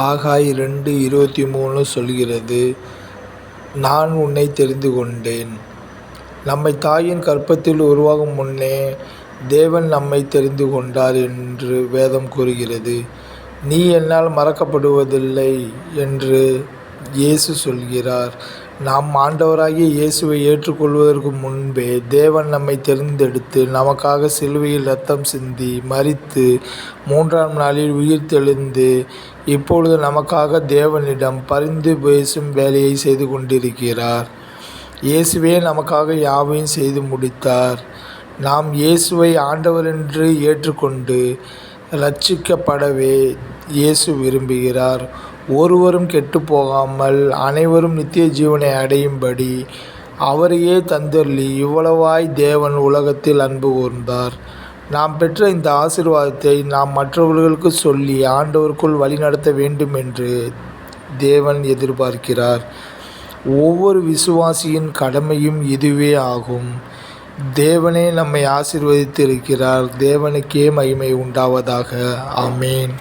ஆகாய் 2:23 சொல்கிறது, நான் உன்னை தெரிந்து கொண்டேன். நம்மை தாயின் கர்ப்பத்தில் உருவாகும் முன்னே தேவன் நம்மை தெரிந்து கொண்டார் என்று வேதம் கூறுகிறது. நீ என்னால் மறக்கப்படுவதில்லை என்று இயேசு சொல்கிறார். நாம் ஆண்டவராகிய இயேசுவை ஏற்றுக்கொள்வதற்கு முன்பே தேவன் நம்மை தெரிந்தெடுத்து நமக்காக சிலுவையில் இரத்தம் சிந்தி மரித்து 3ஆம் நாளில் உயிர்த்தெழுந்து இப்பொழுது நமக்காக தேவனிடம் பரிந்து பேசும் வேலையை செய்து கொண்டிருக்கிறார். இயேசுவே நமக்காக யாவையும் செய்து முடித்தார். நாம் இயேசுவை ஆண்டவரென்று ஏற்றுக்கொண்டு இரட்சிக்கப்படவே இயேசு விரும்புகிறார். ஒருவரும் கெட்டுப்போகாமல் அனைவரும் நித்திய ஜீவனை அடையும்படி அவரையே தந்தருளி இவ்வளவாய் தேவன் உலகத்தில் அன்பு கூர்ந்தார். நாம் பெற்ற இந்த ஆசீர்வாதத்தை நாம் மற்றவர்களுக்கு சொல்லி ஆண்டவருக்குள் வழிநடத்த வேண்டும் என்று தேவன் எதிர்பார்க்கிறார். ஒவ்வொரு விசுவாசியின் கடமையும் இதுவே ஆகும். தேவனே நம்மை ஆசீர்வதித்து இருக்கிறார். தேவனுக்கே மகிமை உண்டாவதாக. ஆமென்.